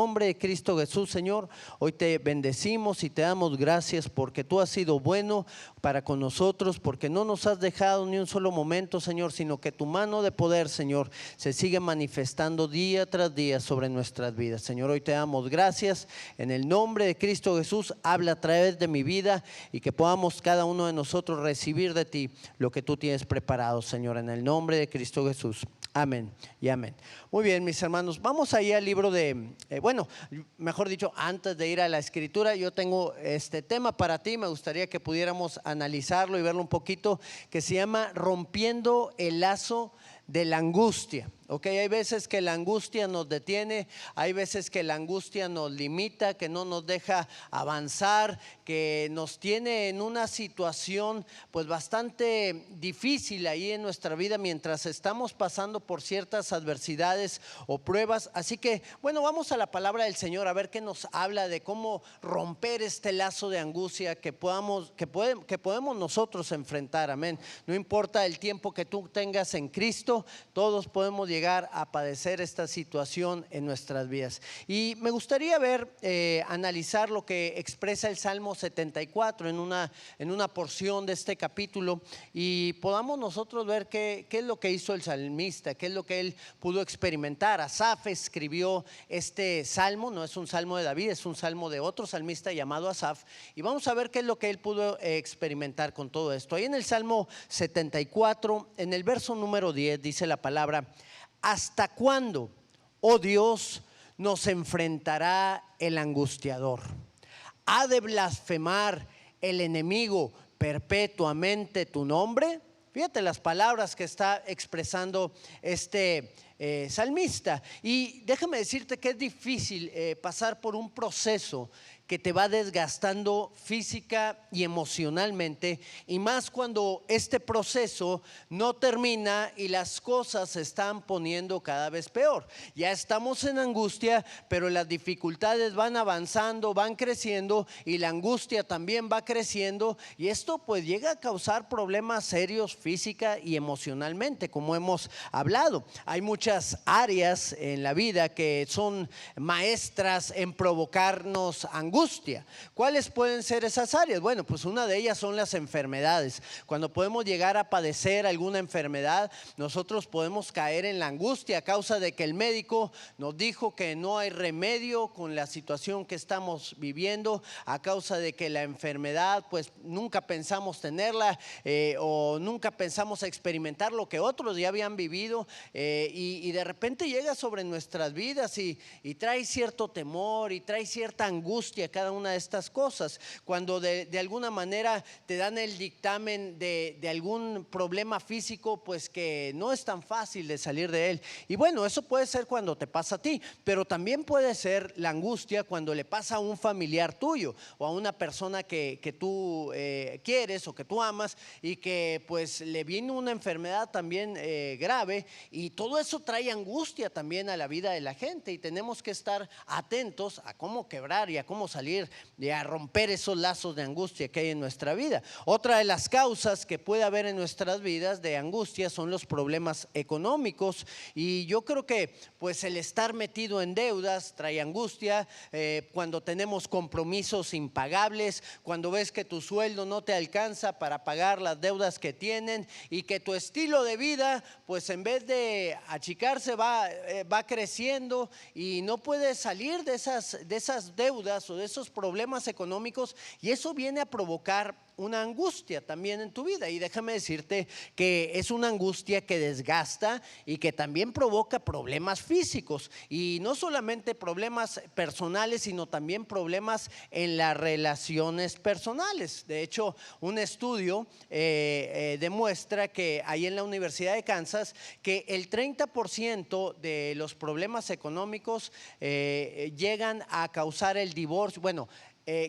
Nombre de Cristo Jesús, Señor, hoy te bendecimos y te damos gracias porque tú has sido bueno para con nosotros, porque no nos has dejado ni un solo momento, Señor, sino que tu mano de poder, Señor, se sigue manifestando día tras día sobre nuestras vidas. Señor, hoy te damos gracias en el nombre de Cristo Jesús. Habla a través de mi vida y que podamos cada uno de nosotros recibir de ti lo que tú tienes preparado, Señor, en el nombre de Cristo Jesús. Amén y amén. Muy bien, mis hermanos, vamos ahí al libro de, mejor dicho, antes de ir a la escritura, yo tengo este tema para ti, me gustaría que pudiéramos analizarlo y verlo un poquito, que se llama Rompiendo el lazo de la angustia. Hay veces que la angustia nos detiene, hay veces que la angustia nos limita, que no nos deja avanzar, que nos tiene en una situación pues bastante difícil ahí en nuestra vida mientras estamos pasando por ciertas adversidades o pruebas. Así que bueno, vamos a la palabra del Señor a ver qué nos habla de cómo romper este lazo de angustia que podemos nosotros enfrentar. Amén. No importa el tiempo que tú tengas en Cristo, todos podemos llegar a padecer esta situación en nuestras vidas. Y me gustaría analizar lo que expresa el Salmo 74 en una porción de este capítulo, y podamos nosotros ver qué es lo que hizo el salmista, qué es lo que él pudo experimentar. Asaf escribió este salmo, no es un salmo de David, es un salmo de otro salmista llamado Asaf, y vamos a ver qué es lo que él pudo experimentar con todo esto. Ahí en el Salmo 74, en el verso número 10, dice la palabra: ¿hasta cuándo, oh Dios, nos enfrentará el angustiador? ¿Ha de blasfemar el enemigo perpetuamente tu nombre? Fíjate las palabras que está expresando este salmista. Y déjame decirte que es difícil pasar por un proceso que te va desgastando física y emocionalmente, y más cuando este proceso no termina y las cosas se están poniendo cada vez peor. Ya estamos en angustia, pero las dificultades van avanzando, van creciendo, y la angustia también va creciendo, y esto pues llega a causar problemas serios física y emocionalmente, como hemos hablado. Hay muchas áreas en la vida que son maestras en provocarnos angustia. ¿Cuáles pueden ser esas áreas? Bueno, pues una de ellas son las enfermedades. Cuando podemos llegar a padecer alguna enfermedad, nosotros podemos caer en la angustia a causa de que el médico nos dijo que no hay remedio con la situación que estamos viviendo, a causa de que la enfermedad pues nunca pensamos tenerla, o nunca pensamos experimentar lo que otros ya habían vivido, y de repente llega sobre nuestras vidas y trae cierto temor y trae cierta angustia cada una de estas cosas. Cuando de alguna manera te dan el dictamen de algún problema físico, pues que no es tan fácil de salir de él. Y bueno, eso puede ser cuando te pasa a ti, pero también puede ser la angustia cuando le pasa a un familiar tuyo o a una persona que tú quieres o que tú amas, y que pues le viene una enfermedad también grave, y todo eso trae angustia también a la vida de la gente, y tenemos que estar atentos a cómo quebrar y a cómo salir y a romper esos lazos de angustia que hay en nuestra vida. Otra de las causas que puede haber en nuestras vidas de angustia son los problemas económicos, y yo creo que pues el estar metido en deudas trae angustia. Cuando tenemos compromisos impagables, cuando ves que tu sueldo no te alcanza para pagar las deudas que tienen, y que tu estilo de vida pues en vez de achicarse va creciendo, y no puedes salir de esas deudas o de esos problemas económicos, y eso viene a provocar una angustia también en tu vida. Y déjame decirte que es una angustia que desgasta y que también provoca problemas físicos, y no solamente problemas personales, sino también problemas en las relaciones personales. De hecho, un estudio demuestra que ahí en la Universidad de Kansas, que el 30% de los problemas económicos llegan a causar el divorcio. Bueno,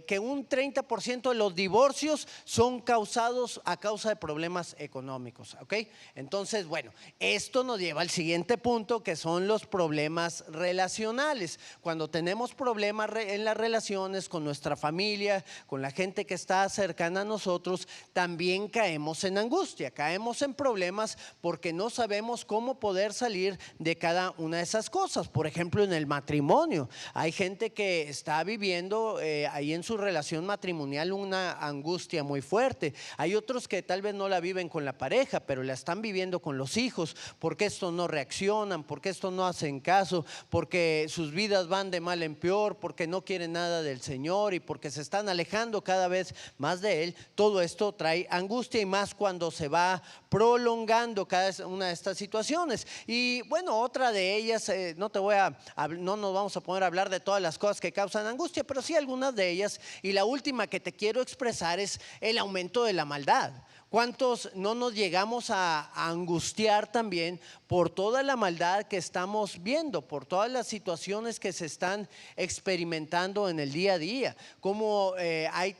que un 30% de los divorcios son causados a causa de problemas económicos, ¿ok? Entonces, bueno, esto nos lleva al siguiente punto, que son los problemas relacionales. Cuando tenemos problemas en las relaciones con nuestra familia, con la gente que está cercana a nosotros, también caemos en angustia, caemos en problemas porque no sabemos cómo poder salir de cada una de esas cosas. Por ejemplo, en el matrimonio, hay gente que está viviendo ahí en su relación matrimonial una angustia muy fuerte. Hay otros que tal vez no la viven con la pareja, pero la están viviendo con los hijos, porque estos no reaccionan, porque estos no hacen caso, porque sus vidas van de mal en peor, porque no quieren nada del Señor y porque se están alejando cada vez más de Él. Todo esto trae angustia, y más cuando se va prolongando cada una de estas situaciones. Y bueno, otra de ellas, no nos vamos a poner a hablar de todas las cosas que causan angustia, pero sí algunas de ellas. Y la última que te quiero expresar es el aumento de la maldad. ¿Cuántos no nos llegamos a angustiar también por toda la maldad que estamos viendo, por todas las situaciones que se están experimentando en el día a día? Como hay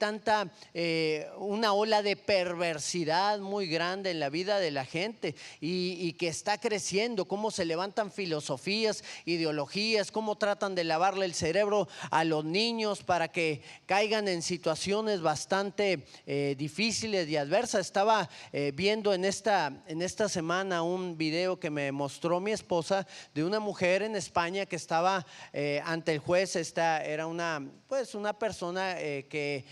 una ola de perversidad muy grande en la vida de la gente y que está creciendo, cómo se levantan filosofías, ideologías, cómo tratan de lavarle el cerebro a los niños para que caigan en situaciones bastante difíciles y adversas. Estaba viendo en esta semana un video que me mostró mi esposa de una mujer en España que estaba ante el juez. Esta era una persona que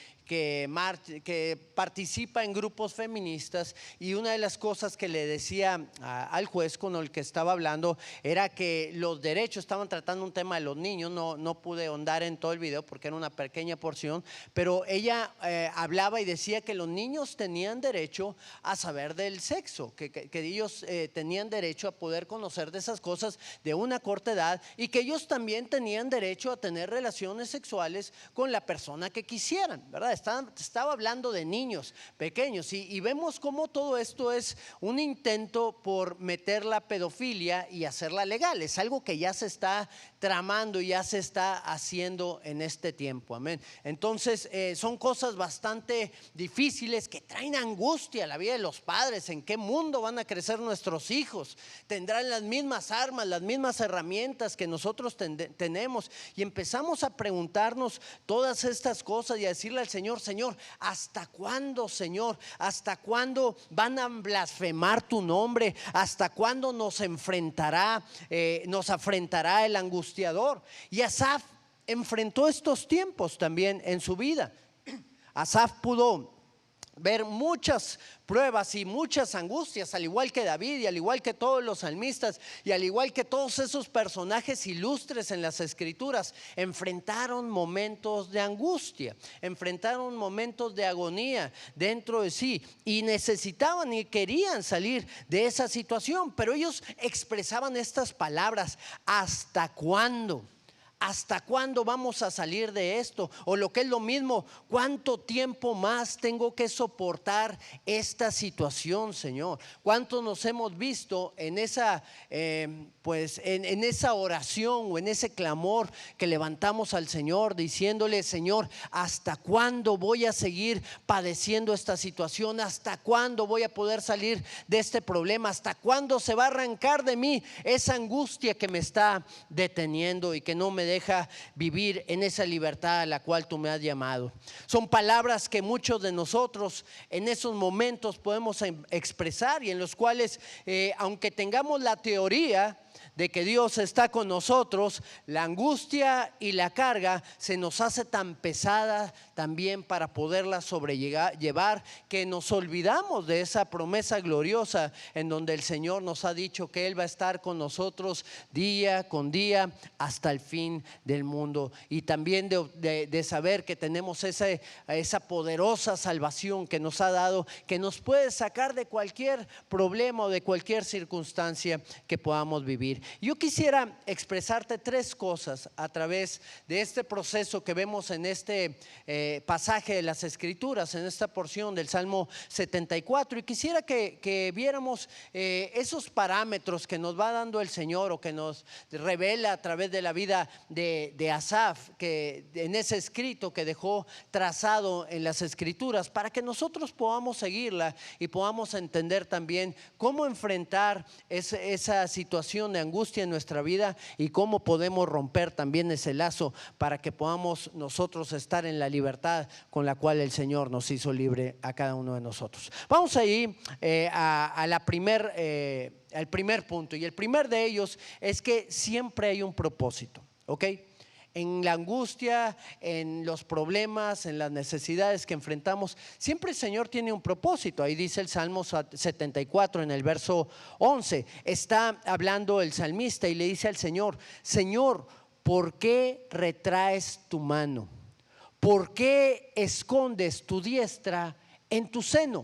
participa en grupos feministas, y una de las cosas que le decía al juez con el que estaba hablando era que los derechos, estaban tratando un tema de los niños. No pude ahondar en todo el video porque era una pequeña porción, pero ella hablaba y decía que los niños tenían derecho a saber del sexo, que ellos tenían derecho a poder conocer de esas cosas de una corta edad, y que ellos también tenían derecho a tener relaciones sexuales con la persona que quisieran, ¿verdad? Estaba hablando de niños pequeños, y vemos cómo todo esto es un intento por meter la pedofilia y hacerla legal. Es algo que ya se está tramando y ya se está haciendo en este tiempo, amén. Entonces son cosas bastante difíciles que traen angustia a la vida de los padres. ¿En qué mundo van a crecer nuestros hijos? ¿Tendrán las mismas armas, las mismas herramientas que nosotros tenemos? Y empezamos a preguntarnos todas estas cosas y a decirle al Señor: Señor, ¿hasta cuándo, Señor? ¿Hasta cuándo van a blasfemar tu nombre? ¿Hasta cuándo nos afrentará el angustiador? Y Asaf enfrentó estos tiempos también en su vida. Asaf pudo ver muchas pruebas y muchas angustias, al igual que David y al igual que todos los salmistas y al igual que todos esos personajes ilustres en las escrituras. Enfrentaron momentos de angustia, enfrentaron momentos de agonía dentro de sí, y necesitaban y querían salir de esa situación, pero ellos expresaban estas palabras: ¿hasta cuándo? ¿Hasta cuándo vamos a salir de esto? O lo que es lo mismo, ¿cuánto tiempo más tengo que soportar esta situación, Señor? ¿Cuánto nos hemos visto en esa en esa oración o en ese clamor que levantamos al Señor, diciéndole: Señor, ¿hasta cuándo voy a seguir padeciendo esta situación? ¿Hasta cuándo voy a poder salir de este problema? ¿Hasta cuándo se va a arrancar de mí esa angustia que me está deteniendo y que no me deja vivir en esa libertad a la cual tú me has llamado? Son palabras que muchos de nosotros en esos momentos podemos expresar, y en los cuales aunque tengamos la teoría de que Dios está con nosotros, la angustia y la carga se nos hace tan pesada también para poderla sobrellevar, que nos olvidamos de esa promesa gloriosa en donde el Señor nos ha dicho que Él va a estar con nosotros día con día hasta el fin del mundo. Y también de saber que tenemos esa poderosa salvación que nos ha dado, que nos puede sacar de cualquier problema o de cualquier circunstancia que podamos vivir. vivir. Yo quisiera expresarte tres cosas a través de este proceso que vemos en este pasaje de las Escrituras, en esta porción del Salmo 74, y quisiera que viéramos esos parámetros que nos va dando el Señor, o que nos revela a través de la vida de Asaf, que en ese escrito que dejó trazado en las Escrituras, para que nosotros podamos seguirla y podamos entender también cómo enfrentar esa situación de angustia en nuestra vida, y cómo podemos romper también ese lazo para que podamos nosotros estar en la libertad con la cual el Señor nos hizo libre a cada uno de nosotros. Vamos ahí al primer punto, y el primer de ellos es que siempre hay un propósito, ¿ok? En la angustia, en los problemas, en las necesidades que enfrentamos, siempre el Señor tiene un propósito. Ahí dice el Salmo 74 en el verso 11. Está hablando el salmista y le dice al Señor: Señor, ¿por qué retraes tu mano? ¿Por qué escondes tu diestra en tu seno?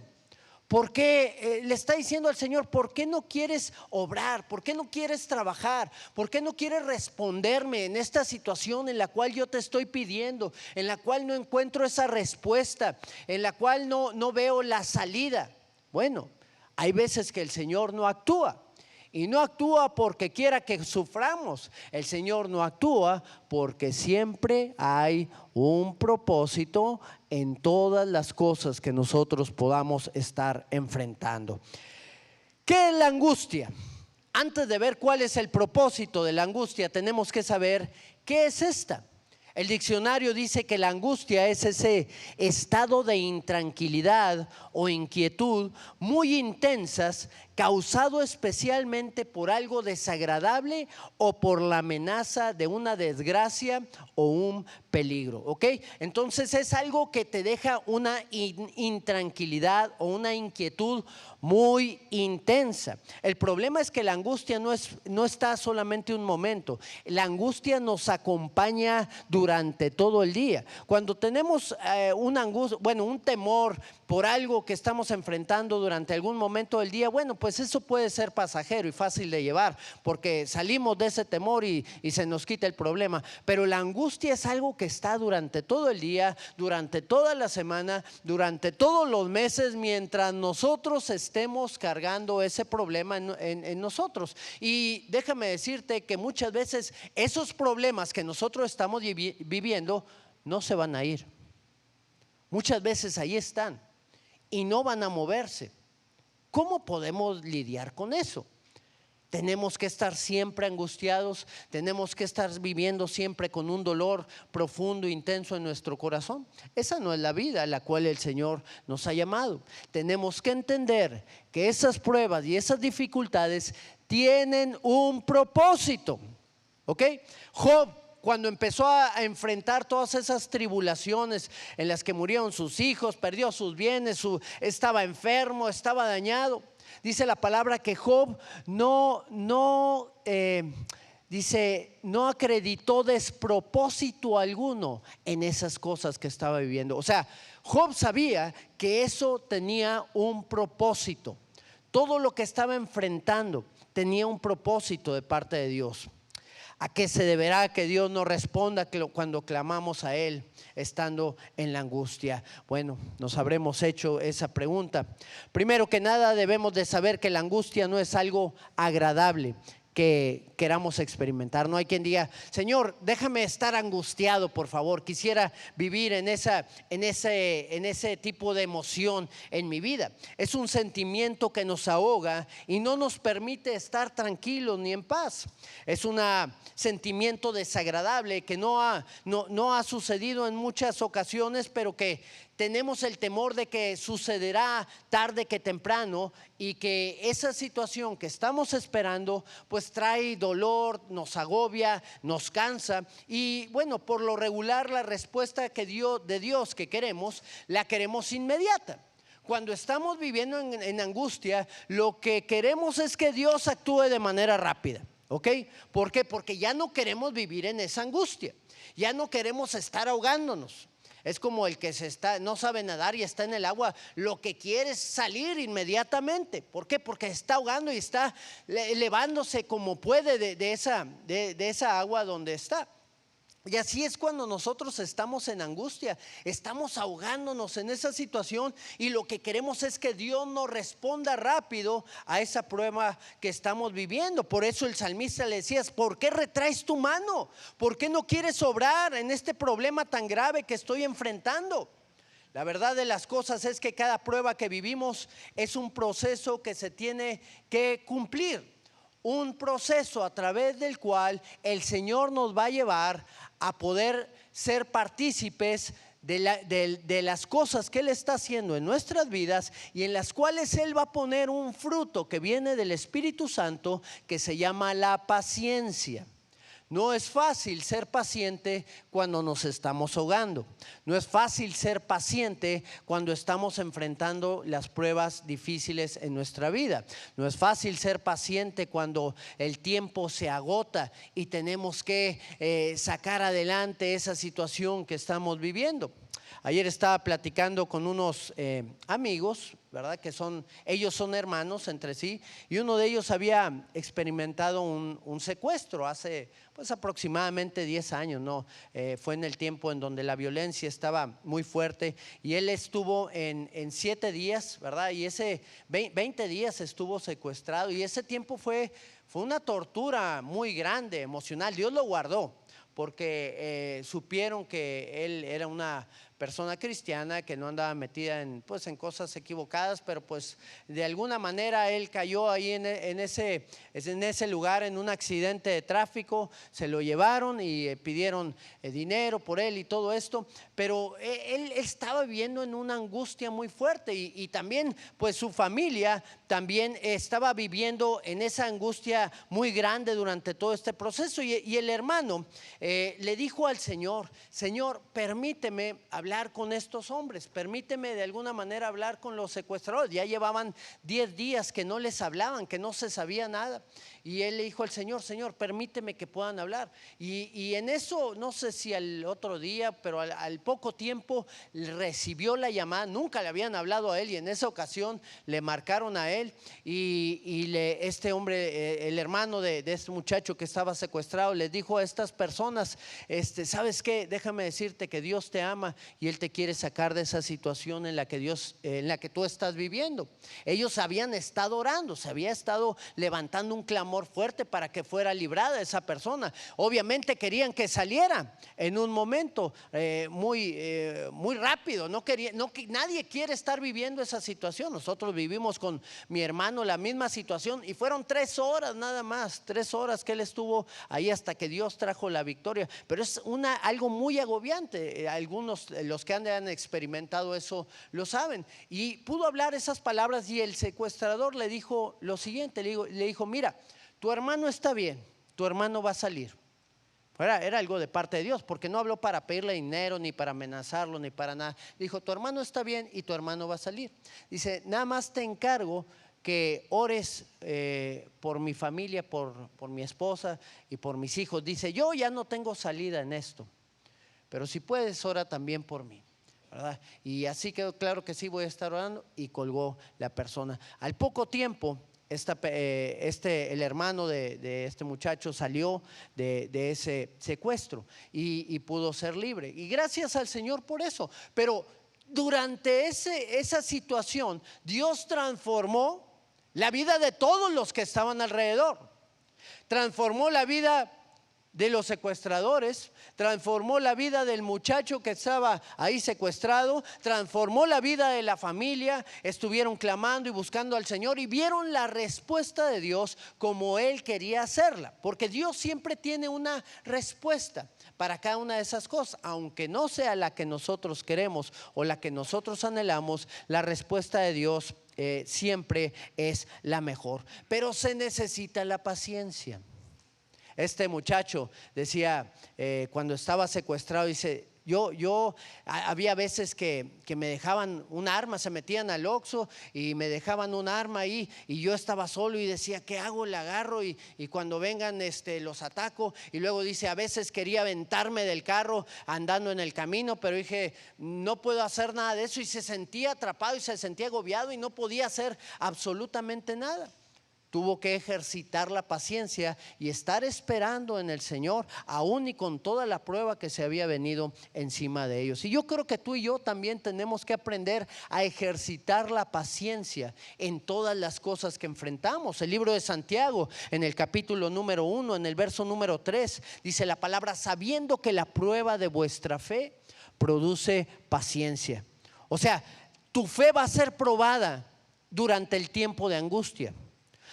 ¿Por qué le está diciendo al Señor, por qué no quieres obrar? ¿Por qué no quieres trabajar? ¿Por qué no quieres responderme en esta situación en la cual yo te estoy pidiendo, en la cual no encuentro esa respuesta, en la cual no veo la salida? Bueno, hay veces que el Señor no actúa. Y no actúa porque quiera que suframos. El Señor no actúa porque siempre hay un propósito en todas las cosas que nosotros podamos estar enfrentando. ¿Qué es la angustia? Antes de ver cuál es el propósito de la angustia, tenemos que saber qué es esta. El diccionario dice que la angustia es ese estado de intranquilidad o inquietud muy intensas, causado especialmente por algo desagradable o por la amenaza de una desgracia o un peligro, ¿ok? Entonces es algo que te deja una intranquilidad o una inquietud muy intensa. El problema es que la angustia no está solamente un momento. La angustia nos acompaña durante todo el día. Cuando tenemos una angustia, un temor por algo que estamos enfrentando durante algún momento del día, pues eso puede ser pasajero y fácil de llevar, porque salimos de ese temor y se nos quita el problema. Pero la angustia es algo que está durante todo el día, durante toda la semana, durante todos los meses, mientras nosotros estemos cargando ese problema en nosotros. Y déjame decirte que muchas veces esos problemas que nosotros estamos viviendo no se van a ir. Muchas veces ahí están y no van a moverse. ¿Cómo podemos lidiar con eso? Tenemos que estar siempre angustiados, tenemos que estar viviendo siempre con un dolor profundo, intenso en nuestro corazón. Esa no es la vida a la cual el Señor nos ha llamado. Tenemos que entender que esas pruebas y esas dificultades tienen un propósito, ¿ok? Job, cuando empezó a enfrentar todas esas tribulaciones en las que murieron sus hijos, perdió sus bienes, estaba enfermo, estaba dañado, dice la palabra que Job no acreditó despropósito alguno en esas cosas que estaba viviendo. O sea, Job sabía que eso tenía un propósito. Todo lo que estaba enfrentando tenía un propósito de parte de Dios. ¿A qué se deberá que Dios nos responda cuando clamamos a Él estando en la angustia? Bueno, nos habremos hecho esa pregunta. Primero que nada, debemos de saber que la angustia no es algo agradable que queramos experimentar. No hay quien diga: Señor, déjame estar angustiado, por favor. Quisiera vivir en ese tipo de emoción en mi vida. Es un sentimiento que nos ahoga y no nos permite estar tranquilos ni en paz. Es un sentimiento desagradable que no ha sucedido en muchas ocasiones, pero que tenemos el temor de que sucederá tarde que temprano, y que esa situación que estamos esperando pues trae dolor, nos agobia, nos cansa. Y bueno, por lo regular la respuesta de Dios que queremos, la queremos inmediata. Cuando estamos viviendo en angustia, lo que queremos es que Dios actúe de manera rápida, ¿ok? ¿Por qué? Porque ya no queremos vivir en esa angustia, ya no queremos estar ahogándonos. Es como el que no sabe nadar y está en el agua, lo que quiere es salir inmediatamente. ¿Por qué? Porque está ahogando y está elevándose como puede de esa agua donde está. Y así es cuando nosotros estamos en angustia, estamos ahogándonos en esa situación y lo que queremos es que Dios nos responda rápido a esa prueba que estamos viviendo. Por eso el salmista le decía: ¿por qué retraes tu mano? ¿Por qué no quieres obrar en este problema tan grave que estoy enfrentando? La verdad de las cosas es que cada prueba que vivimos es un proceso que se tiene que cumplir. Un proceso a través del cual el Señor nos va a llevar a poder ser partícipes de las cosas que Él está haciendo en nuestras vidas y en las cuales Él va a poner un fruto que viene del Espíritu Santo que se llama la paciencia. No es fácil ser paciente cuando nos estamos ahogando. No es fácil ser paciente cuando estamos enfrentando las pruebas difíciles en nuestra vida. No es fácil ser paciente cuando el tiempo se agota y tenemos que sacar adelante esa situación que estamos viviendo. Ayer estaba platicando con unos amigos, ¿verdad? Ellos son hermanos entre sí, y uno de ellos había experimentado un secuestro hace pues aproximadamente 10 años, ¿no? Fue en el tiempo en donde la violencia estaba muy fuerte y él estuvo en 7 días, ¿verdad? Y ese 20 días estuvo secuestrado y ese tiempo fue una tortura muy grande, emocional. Dios lo guardó porque supieron que él era una persona cristiana que no andaba metida en cosas equivocadas, pero pues de alguna manera él cayó ahí en ese lugar en un accidente de tráfico. Se lo llevaron y pidieron dinero por él y todo esto, pero él estaba viviendo en una angustia muy fuerte y también pues su familia también estaba viviendo en esa angustia muy grande durante todo este proceso. Y el hermano le dijo al Señor: Señor, permíteme hablar con estos hombres, permíteme de alguna manera hablar con los secuestradores. Ya llevaban 10 días que no les hablaban, que no se sabía nada. Y él le dijo al Señor: Señor, permíteme que puedan hablar. Y en eso, no sé si al otro día, pero al poco tiempo recibió la llamada. Nunca le habían hablado a él y en esa ocasión le marcaron a él. Este hombre, el hermano de este muchacho que estaba secuestrado, les dijo a estas personas: ¿sabes qué? Déjame decirte que Dios te ama y Él te quiere sacar de esa situación en la que tú estás viviendo. Ellos habían estado orando, se había estado levantando un clamor fuerte para que fuera librada esa persona. Obviamente querían que saliera en un momento muy rápido. Nadie quiere estar viviendo esa situación. Nosotros vivimos con mi hermano la misma situación y fueron 3 horas nada más, 3 horas que él estuvo ahí hasta que Dios trajo la victoria. Pero es algo muy agobiante. Algunos, los que han experimentado eso, lo saben. Y pudo hablar esas palabras y el secuestrador le dijo lo siguiente, le dijo: mira, tu hermano está bien, tu hermano va a salir. Era algo de parte de Dios, porque no habló para pedirle dinero, ni para amenazarlo, ni para nada. Dijo: tu hermano está bien y tu hermano va a salir. Dice: nada más te encargo que ores por mi familia, por mi esposa y por mis hijos. Dice: yo ya no tengo salida en esto, pero si puedes, ora también por mí, ¿verdad? Y así quedó claro que sí, voy a estar orando. Y colgó la persona. Al poco tiempo, el hermano de este muchacho salió de ese secuestro y pudo ser libre. Y gracias al Señor por eso. Pero durante esa situación, Dios transformó la vida de todos los que estaban alrededor. Transformó la vida de los secuestradores, transformó la vida del muchacho que estaba ahí secuestrado, transformó la vida de la familia. Estuvieron clamando y buscando al Señor y vieron la respuesta de Dios como Él quería hacerla, porque Dios siempre tiene una respuesta para cada una de esas cosas, aunque no sea la que nosotros queremos o la que nosotros anhelamos. La respuesta de Dios siempre es la mejor, pero se necesita la paciencia. Este muchacho decía, cuando estaba secuestrado, dice, había veces que me dejaban un arma, se metían al Oxxo y me dejaban un arma ahí y yo estaba solo y decía, ¿qué hago? Le agarro y cuando vengan los ataco. Y luego dice, a veces quería aventarme del carro andando en el camino, pero dije, no puedo hacer nada de eso, y se sentía atrapado y se sentía agobiado y no podía hacer absolutamente nada. Tuvo que ejercitar la paciencia y estar esperando en el Señor, aún y con toda la prueba que se había venido encima de ellos. Y yo creo que tú y yo también tenemos que aprender a ejercitar la paciencia en todas las cosas que enfrentamos. El libro de Santiago, en el capítulo número 1, en el verso número 3, dice la palabra, sabiendo que la prueba de vuestra fe produce paciencia. O sea, tu fe va a ser probada durante el tiempo de angustia.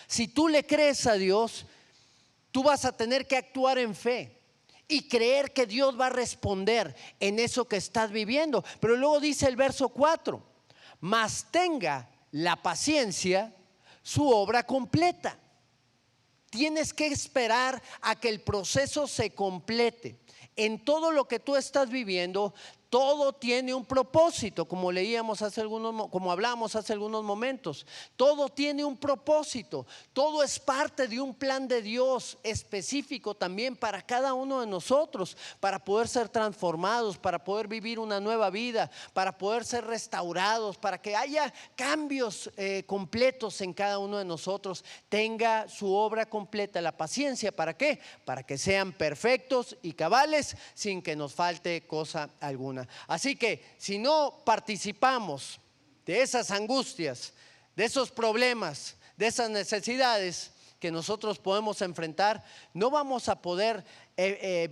Si tú le crees a Dios, tú vas a tener que actuar en fe y creer que Dios va a responder en eso que estás viviendo. Pero luego dice el verso 4, mas tenga la paciencia su obra completa. Tienes que esperar a que el proceso se complete. En todo lo que tú estás viviendo, todo tiene un propósito, como hablamos hace algunos momentos. Todo tiene un propósito. Todo es parte de un plan de Dios específico también para cada uno de nosotros, para poder ser transformados, para poder vivir una nueva vida, para poder ser restaurados, para que haya cambios completos en cada uno de nosotros. Tenga su obra completa, la paciencia. ¿Para qué? Para que sean perfectos y cabales sin que nos falte cosa alguna. Así que si no participamos de esas angustias, de esos problemas, de esas necesidades que nosotros podemos enfrentar, no vamos a poder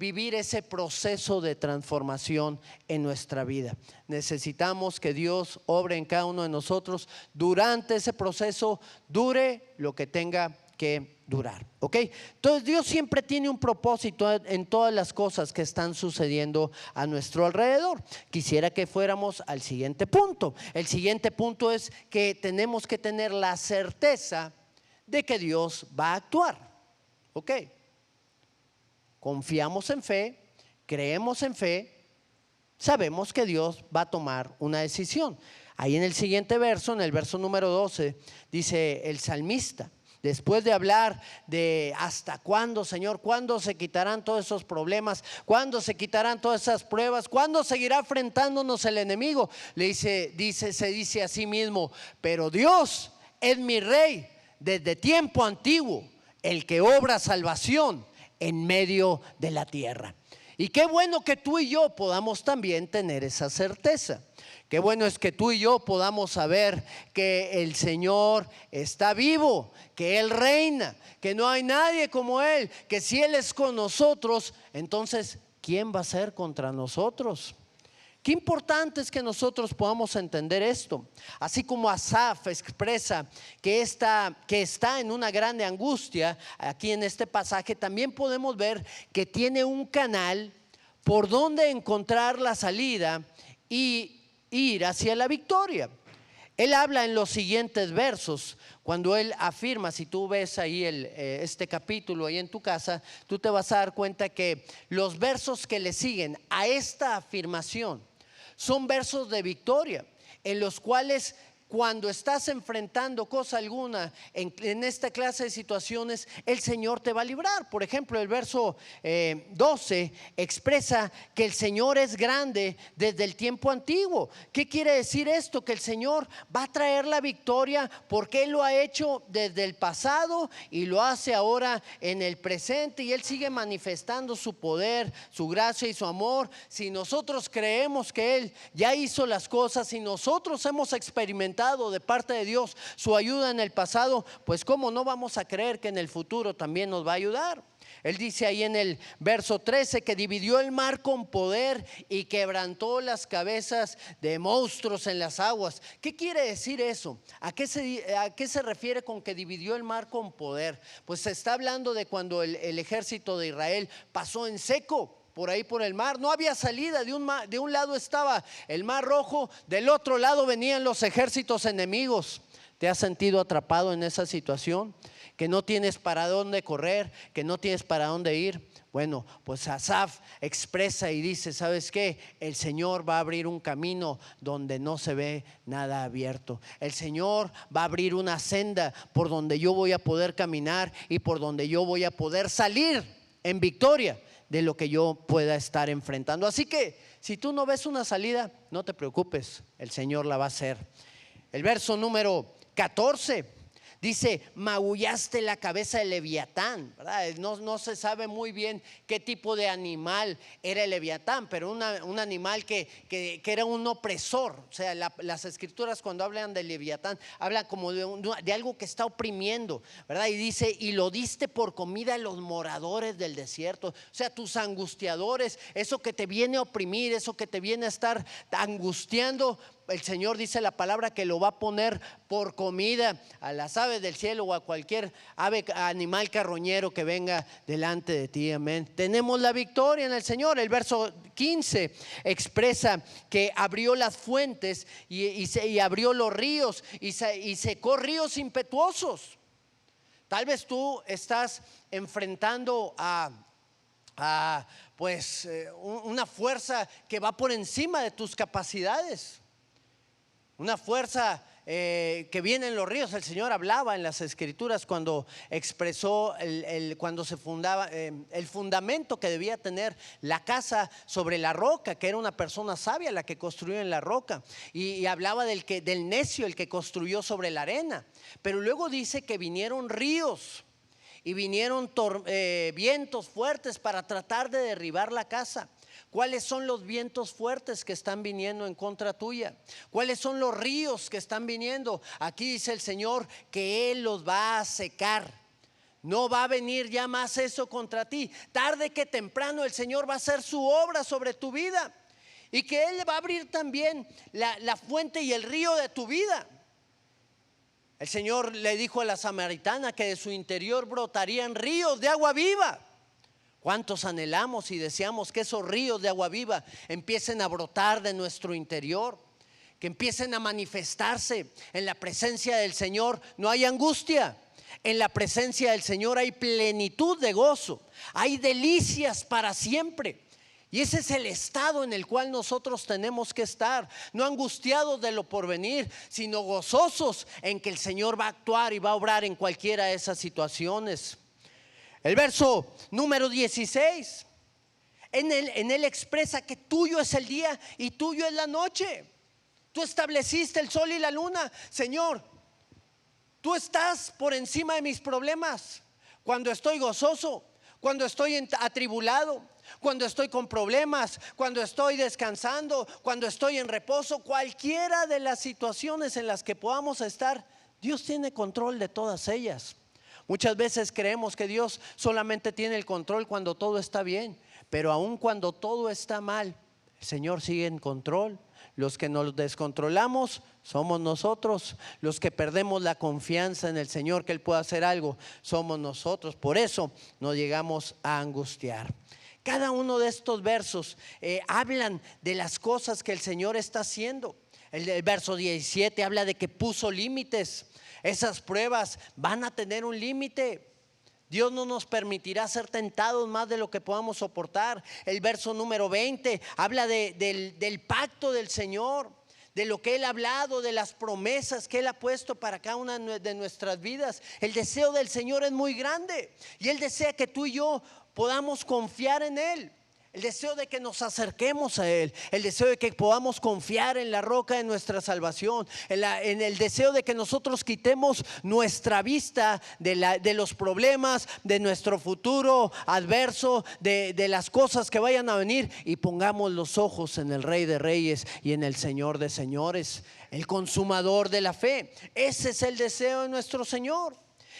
vivir ese proceso de transformación en nuestra vida. Necesitamos que Dios obre en cada uno de nosotros durante ese proceso, dure lo que tenga que durar, ¿ok? Entonces Dios siempre tiene un propósito en todas las cosas que están sucediendo a nuestro alrededor. Quisiera que fuéramos al siguiente punto. El siguiente punto es que tenemos que tener la certeza de que Dios va a actuar, ¿ok? Confiamos en fe, creemos en fe, sabemos que Dios va a tomar una decisión. Ahí en el siguiente verso, en el verso número 12, dice el salmista, después de hablar de hasta cuándo, Señor, cuándo se quitarán todos esos problemas, cuándo se quitarán todas esas pruebas, cuándo seguirá enfrentándonos el enemigo, se dice a sí mismo, pero Dios es mi rey desde tiempo antiguo, el que obra salvación en medio de la tierra. Y qué bueno que tú y yo podamos también tener esa certeza. Qué bueno es que tú y yo podamos saber que el Señor está vivo, que Él reina, que no hay nadie como Él, que si Él es con nosotros, entonces ¿quién va a ser contra nosotros? Qué importante es que nosotros podamos entender esto. Así como Asaf expresa que está en una grande angustia, aquí en este pasaje también podemos ver que tiene un canal por donde encontrar la salida y ir hacia la victoria. Él habla en los siguientes versos, cuando él afirma, si tú ves ahí este capítulo ahí en tu casa, tú te vas a dar cuenta que los versos que le siguen a esta afirmación son versos de victoria, en los cuales cuando estás enfrentando cosa alguna en esta clase de situaciones, el Señor te va a librar. Por ejemplo, el verso 12 expresa que el Señor es grande desde el tiempo antiguo. ¿Qué quiere decir esto? Que el Señor va a traer la victoria porque Él lo ha hecho desde el pasado y lo hace ahora en el presente, y Él sigue manifestando su poder, su gracia y su amor. Si nosotros creemos que Él ya hizo las cosas, si nosotros hemos experimentado de parte de Dios su ayuda en el pasado, pues cómo no vamos a creer que en el futuro también nos va a ayudar. Él dice ahí en el verso 13 que dividió el mar con poder y quebrantó las cabezas de monstruos en las aguas. ¿Qué quiere decir eso? ¿A qué se refiere con que dividió el mar con poder? Pues se está hablando de cuando el ejército de Israel pasó en seco por ahí por el mar, no había salida. De un lado estaba el mar Rojo, del otro lado venían los ejércitos enemigos. ¿Te has sentido atrapado en esa situación? que no tienes para dónde correr, que no tienes para dónde ir. Bueno, pues Asaf expresa y dice, ¿sabes qué? El Señor va a abrir un camino donde no se ve nada abierto. El Señor va a abrir una senda por donde yo voy a poder caminar y por donde yo voy a poder salir en victoria de lo que yo pueda estar enfrentando. Así que si tú no ves una salida, no te preocupes, el Señor la va a hacer. El verso número 14 dice, magullaste la cabeza de Leviatán, ¿verdad? No se sabe muy bien qué tipo de animal era el Leviatán, pero un animal que era un opresor. O sea, las escrituras cuando hablan de Leviatán, hablan como de algo que está oprimiendo, ¿verdad? Y dice, y lo diste por comida a los moradores del desierto. O sea, tus angustiadores, eso que te viene a oprimir, eso que te viene a estar angustiando, el Señor dice la palabra que lo va a poner por comida a las aves del cielo o a cualquier animal carroñero que venga delante de ti. Amén. Tenemos la victoria en el Señor. El verso 15 expresa que abrió las fuentes y abrió los ríos y secó ríos impetuosos. Tal vez tú estás enfrentando una fuerza que va por encima de tus capacidades. Una fuerza que viene en los ríos. El Señor hablaba en las escrituras cuando expresó cuando se fundaba el fundamento que debía tener la casa sobre la roca, que era una persona sabia la que construyó en la roca, y hablaba del necio, el que construyó sobre la arena. Pero luego dice que vinieron ríos y vinieron vientos fuertes para tratar de derribar la casa. ¿Cuáles son los vientos fuertes que están viniendo en contra tuya? ¿Cuáles son los ríos que están viniendo? Aquí dice el Señor que Él los va a secar. No va a venir ya más eso contra ti. Tarde que temprano el Señor va a hacer su obra sobre tu vida, y que Él va a abrir también la fuente y el río de tu vida. El Señor le dijo a la samaritana que de su interior brotarían ríos de agua viva. ¿Cuántos anhelamos y deseamos que esos ríos de agua viva empiecen a brotar de nuestro interior? Que empiecen a manifestarse en la presencia del Señor. No hay angustia. En la presencia del Señor hay plenitud de gozo. Hay delicias para siempre. Y ese es el estado en el cual nosotros tenemos que estar, no angustiados de lo porvenir, sino gozosos en que el Señor va a actuar y va a obrar en cualquiera de esas situaciones. El verso número 16, en él expresa que tuyo es el día y tuyo es la noche. Tú estableciste el sol y la luna. Señor, tú estás por encima de mis problemas. Cuando estoy gozoso, cuando estoy atribulado, cuando estoy con problemas, cuando estoy descansando, cuando estoy en reposo, cualquiera de las situaciones en las que podamos estar, Dios tiene control de todas ellas. Muchas veces creemos que Dios solamente tiene el control cuando todo está bien, pero aun cuando todo está mal, el Señor sigue en control. Los que nos descontrolamos somos nosotros. Los que perdemos la confianza en el Señor que Él pueda hacer algo, somos nosotros. Por eso nos llegamos a angustiar. Cada uno de estos versos hablan de las cosas que el Señor está haciendo. El verso 17 habla de que puso límites. Esas pruebas van a tener un límite. Dios no nos permitirá ser tentados más de lo que podamos soportar. El verso número 20 habla del pacto del Señor, de lo que Él ha hablado, de las promesas que Él ha puesto para cada una de nuestras vidas. El deseo del Señor es muy grande y Él desea que tú y yo podamos confiar en Él. El deseo de que nos acerquemos a Él, el deseo de que podamos confiar en la roca de nuestra salvación, en el deseo de que nosotros quitemos nuestra vista de los problemas, de nuestro futuro adverso, de las cosas que vayan a venir, y pongamos los ojos en el Rey de Reyes y en el Señor de Señores, el consumador de la fe. Ese es el deseo de nuestro Señor.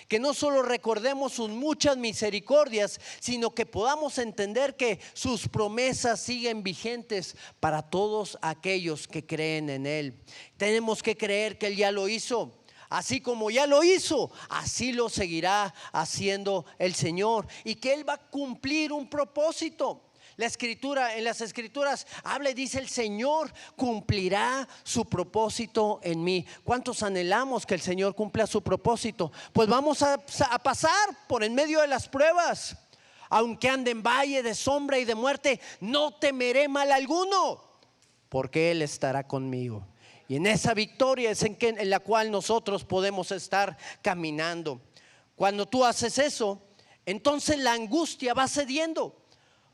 Que no solo recordemos sus muchas misericordias, sino que podamos entender que sus promesas siguen vigentes para todos aquellos que creen en Él. Tenemos que creer que Él ya lo hizo. Así como ya lo hizo, así lo seguirá haciendo el Señor, y que Él va a cumplir un propósito. la escritura, en las escrituras habla y dice: el Señor cumplirá su propósito en mí. ¿Cuántos anhelamos que el Señor cumpla su propósito? Pues vamos a pasar por en medio de las pruebas. Aunque ande en valle de sombra y de muerte, no temeré mal alguno, porque Él estará conmigo. Y en esa victoria es en la cual nosotros podemos estar caminando. Cuando tú haces eso, entonces la angustia va cediendo,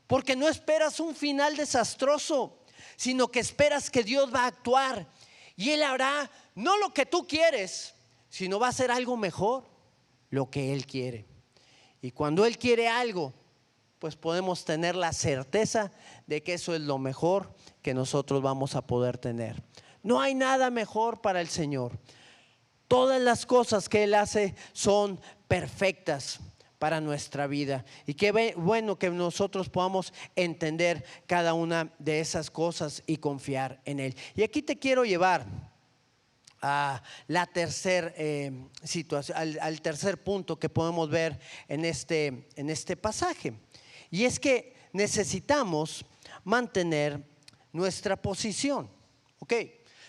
porque no esperas un final desastroso, sino que esperas que Dios va a actuar. Y Él hará no lo que tú quieres, sino va a hacer algo mejor, lo que Él quiere. Y cuando Él quiere algo, pues podemos tener la certeza de que eso es lo mejor que nosotros vamos a poder tener. No hay nada mejor para el Señor. Todas las cosas que Él hace son perfectas para nuestra vida. Y qué bueno que nosotros podamos entender cada una de esas cosas y confiar en Él. Y aquí te quiero llevar a la tercera situación, al tercer punto que podemos ver en este pasaje. Y es que necesitamos mantener nuestra posición. ¿Ok?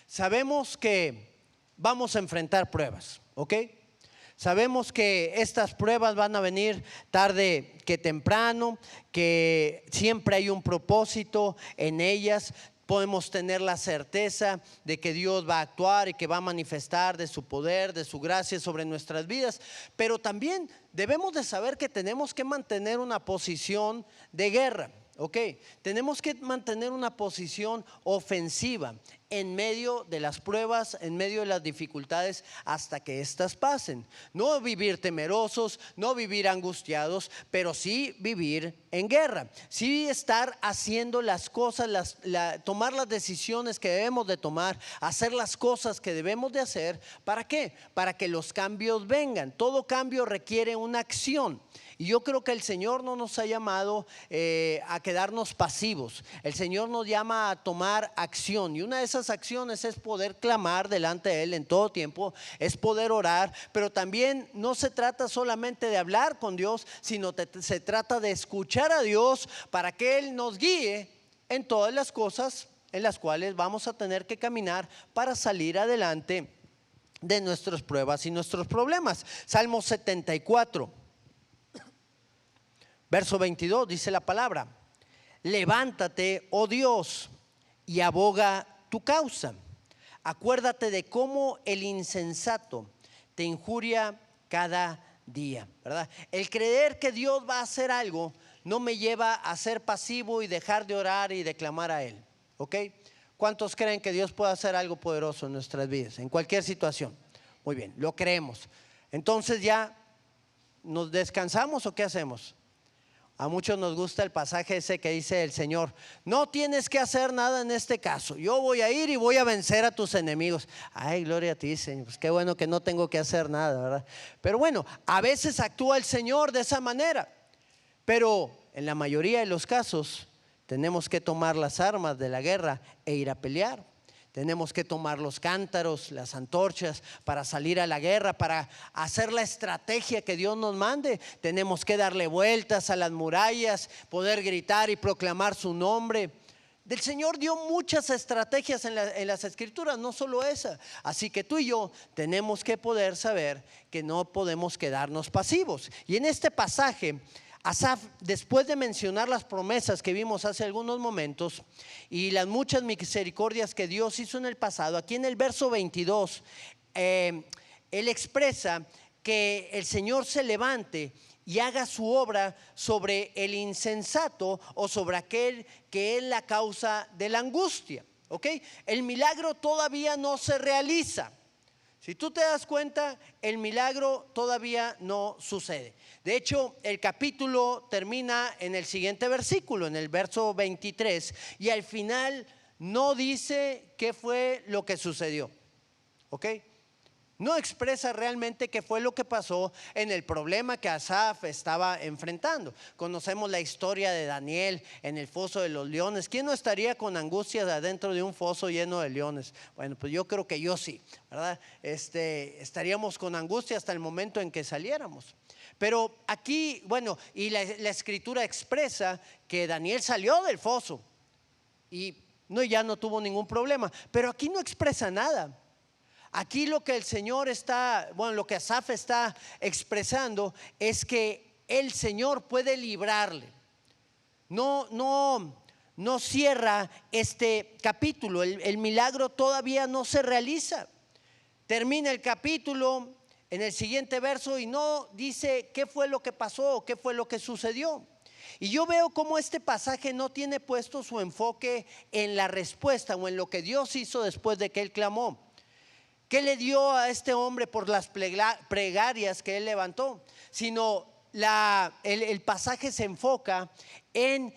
Sabemos que vamos a enfrentar pruebas. ¿Ok? Sabemos que estas pruebas van a venir tarde que temprano, que siempre hay un propósito en ellas. Podemos tener la certeza de que Dios va a actuar y que va a manifestar de su poder, de su gracia sobre nuestras vidas. Pero también debemos de saber que tenemos que mantener una posición de guerra. Ok, tenemos que mantener una posición ofensiva en medio de las pruebas, en medio de las dificultades, hasta que éstas pasen. No vivir temerosos, no vivir angustiados, pero sí vivir en guerra. Sí estar haciendo las cosas, tomar las decisiones que debemos de tomar, hacer las cosas que debemos de hacer. ¿Para qué? Para que los cambios vengan. Todo cambio requiere una acción. Y yo creo que el Señor no nos ha llamado a quedarnos pasivos. El Señor nos llama a tomar acción. Y una de esas acciones es poder clamar delante de Él en todo tiempo. Es poder orar. Pero también no se trata solamente de hablar con Dios, sino se trata de escuchar a Dios para que Él nos guíe en todas las cosas en las cuales vamos a tener que caminar para salir adelante de nuestras pruebas y nuestros problemas. Salmo 74. Verso 22 dice la palabra: levántate, oh Dios, y aboga tu causa. Acuérdate de cómo el insensato te injuria cada día, ¿verdad? El creer que Dios va a hacer algo no me lleva a ser pasivo y dejar de orar y de clamar a Él. ¿Ok? ¿Cuántos creen que Dios puede hacer algo poderoso en nuestras vidas, en cualquier situación? Muy bien, lo creemos. Entonces, ¿ya nos descansamos o qué hacemos? A muchos nos gusta el pasaje ese que dice el Señor: no tienes que hacer nada en este caso, yo voy a ir y voy a vencer a tus enemigos. Ay, gloria a ti, Señor, pues qué bueno que no tengo que hacer nada, ¿verdad? Pero bueno, a veces actúa el Señor de esa manera, pero en la mayoría de los casos tenemos que tomar las armas de la guerra e ir a pelear. Tenemos que tomar los cántaros, las antorchas para salir a la guerra, para hacer la estrategia que Dios nos mande. Tenemos que darle vueltas a las murallas, poder gritar y proclamar su nombre. Del Señor dio muchas estrategias en las escrituras, no solo esa. Así que tú y yo tenemos que poder saber que no podemos quedarnos pasivos. Y en este pasaje, Asaf, después de mencionar las promesas que vimos hace algunos momentos y las muchas misericordias que Dios hizo en el pasado, aquí en el verso 22, él expresa que el Señor se levante y haga su obra sobre el insensato o sobre aquel que es la causa de la angustia. ¿Ok? El milagro todavía no se realiza. Si tú te das cuenta, el milagro todavía no sucede. De hecho, el capítulo termina en el siguiente versículo, en el verso 23, y al final no dice qué fue lo que sucedió. ¿Ok? No expresa realmente qué fue lo que pasó en el problema que Asaf estaba enfrentando. Conocemos la historia de Daniel en el foso de los leones. ¿Quién no estaría con angustias adentro de un foso lleno de leones? Bueno, pues yo creo que yo sí, ¿verdad? Estaríamos con angustia hasta el momento en que saliéramos. Pero aquí, bueno, y la escritura expresa que Daniel salió del foso y no, ya no tuvo ningún problema. Pero aquí no expresa nada. Aquí lo que el Señor está, bueno, lo que Asaf está expresando es que el Señor puede librarle. No cierra este capítulo. El milagro todavía no se realiza. Termina el capítulo en el siguiente verso y no dice qué fue lo que pasó o qué fue lo que sucedió. Y yo veo cómo este pasaje no tiene puesto su enfoque en la respuesta o en lo que Dios hizo después de que él clamó. ¿Qué le dio a este hombre por las plegarias que él levantó? Sino el pasaje se enfoca en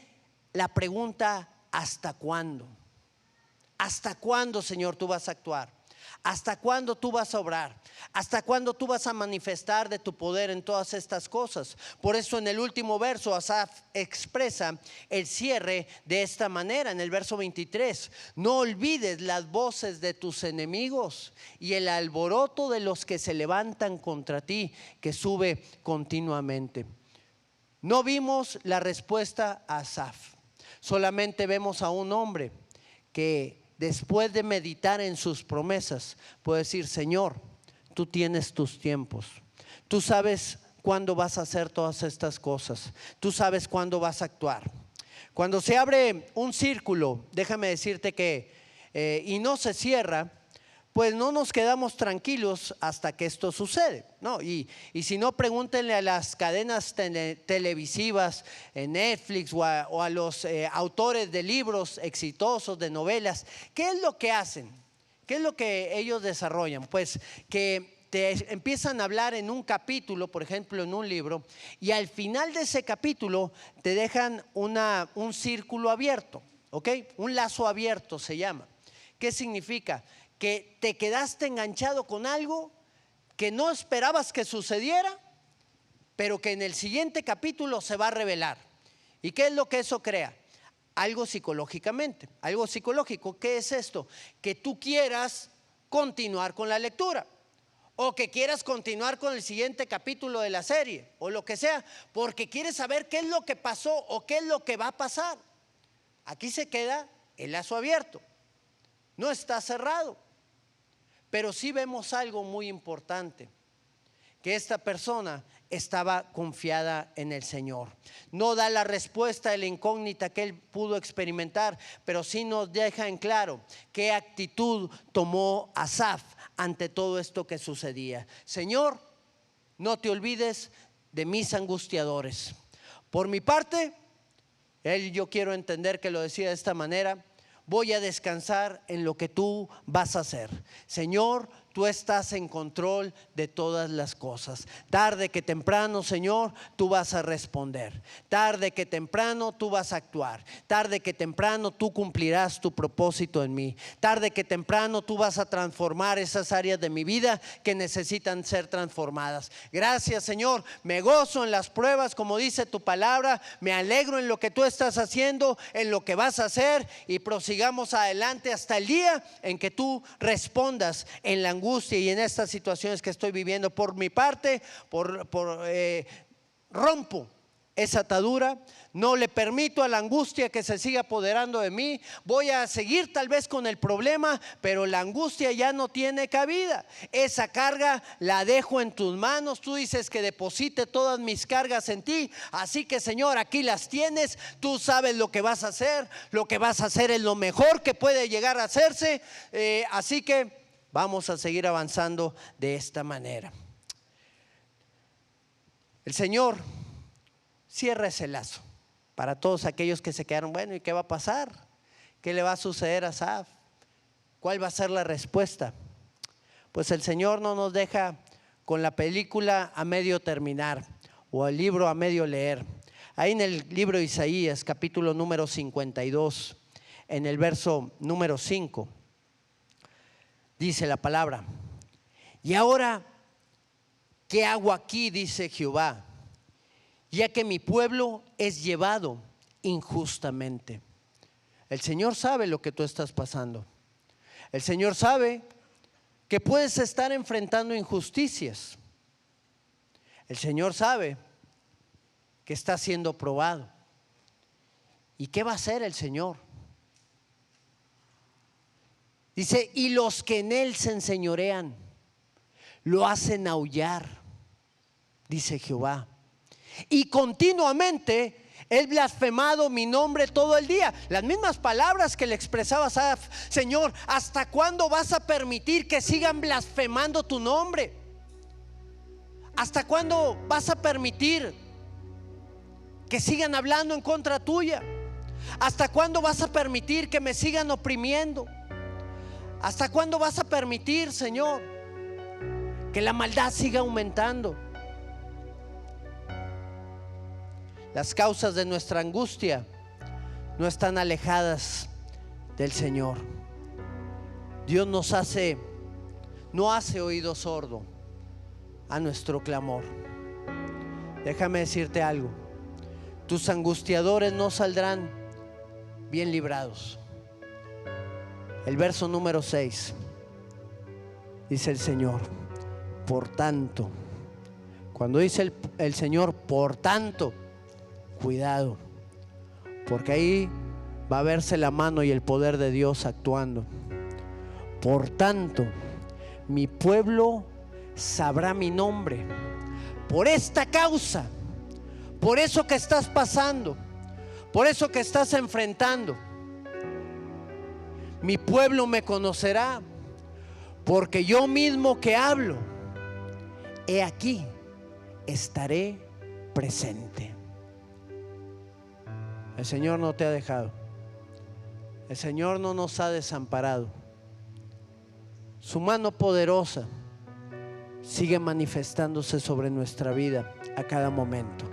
la pregunta: ¿hasta cuándo? ¿Hasta cuándo, Señor, tú vas a actuar? ¿Hasta cuándo tú vas a obrar? ¿Hasta cuándo tú vas a manifestar de tu poder en todas estas cosas? Por eso en el último verso Asaf expresa el cierre de esta manera, en el verso 23: no olvides las voces de tus enemigos y el alboroto de los que se levantan contra ti, que sube continuamente. No vimos la respuesta a Asaf, solamente vemos a un hombre que después de meditar en sus promesas puede decir: Señor, tú tienes tus tiempos, tú sabes cuándo vas a hacer todas estas cosas, tú sabes cuándo vas a actuar. Cuando se abre un círculo, déjame decirte que y no se cierra, pues no nos quedamos tranquilos hasta que esto sucede, ¿no? Y si no, pregúntenle a las cadenas televisivas, en Netflix o a los autores de libros exitosos, de novelas. ¿Qué es lo que hacen? ¿Qué es lo que ellos desarrollan? Pues que te empiezan a hablar en un capítulo, por ejemplo en un libro, y al final de ese capítulo te dejan un círculo abierto, ¿ok? Un lazo abierto se llama. ¿Qué significa? Que te quedaste enganchado con algo que no esperabas que sucediera, pero que en el siguiente capítulo se va a revelar. ¿Y qué es lo que eso crea? Algo psicológicamente, algo psicológico. ¿Qué es esto? Que tú quieras continuar con la lectura, o que quieras continuar con el siguiente capítulo de la serie, o lo que sea, porque quieres saber qué es lo que pasó o qué es lo que va a pasar. Aquí se queda el lazo abierto, no está cerrado. Pero sí vemos algo muy importante, que esta persona estaba confiada en el Señor. No da la respuesta de la incógnita que él pudo experimentar, pero sí nos deja en claro qué actitud tomó Asaf ante todo esto que sucedía. Señor, no te olvides de mis angustiadores. Por mi parte, yo quiero entender que lo decía de esta manera: voy a descansar en lo que tú vas a hacer. Señor, tú estás en control de todas las cosas. Tarde que temprano, Señor, tú vas a responder. Tarde que temprano tú vas a actuar. Tarde que temprano tú cumplirás tu propósito en mí. Tarde que temprano tú vas a transformar esas áreas de mi vida que necesitan ser transformadas. Gracias, Señor. Me gozo en las pruebas, como dice tu palabra. Me alegro en lo que tú estás haciendo, en lo que vas a hacer, y prosigamos adelante hasta el día en que tú respondas en la angustia y en estas situaciones que estoy viviendo. Por mi parte, rompo esa atadura, no le permito a la angustia que se siga apoderando de mí. Voy a seguir tal vez con el problema, pero la angustia ya no tiene cabida. Esa carga la dejo en tus manos. Tú dices que deposite todas mis cargas en ti, así que, Señor, aquí las tienes. Tú sabes lo que vas a hacer. Lo que vas a hacer es lo mejor que puede llegar a hacerse, así que vamos a seguir avanzando de esta manera. El Señor cierra ese lazo para todos aquellos que se quedaron: bueno, ¿y qué va a pasar? ¿Qué le va a suceder a Asaf? ¿Cuál va a ser la respuesta? Pues el Señor no nos deja con la película a medio terminar o el libro a medio leer. Ahí en el libro de Isaías, capítulo número 52, en el verso número 5, dice la palabra: y ahora, ¿qué hago aquí? Dice Jehová, ya que mi pueblo es llevado injustamente. El Señor sabe lo que tú estás pasando. El Señor sabe que puedes estar enfrentando injusticias. El Señor sabe que está siendo probado. ¿Y qué va a hacer el Señor? Dice, y los que en Él se enseñorean, lo hacen aullar, dice Jehová. Y continuamente he blasfemado mi nombre todo el día. Las mismas palabras que le expresaba Asaf: Señor, ¿hasta cuándo vas a permitir que sigan blasfemando tu nombre? ¿Hasta cuándo vas a permitir que sigan hablando en contra tuya? ¿Hasta cuándo vas a permitir que me sigan oprimiendo? ¿Hasta cuándo vas a permitir, Señor, que la maldad siga aumentando? Las causas de nuestra angustia no están alejadas del Señor. Dios no hace oído sordo a nuestro clamor. Déjame decirte algo: tus angustiadores no saldrán bien librados. El verso número 6 dice el Señor: por tanto. Cuando dice el Señor por tanto, cuidado, porque ahí va a verse la mano y el poder de Dios actuando. Por tanto, mi pueblo sabrá mi nombre. Por esta causa, por eso que estás pasando, por eso que estás enfrentando, mi pueblo me conocerá, porque yo mismo que hablo, he aquí, estaré presente. El Señor no te ha dejado. El Señor no nos ha desamparado. Su mano poderosa sigue manifestándose sobre nuestra vida a cada momento.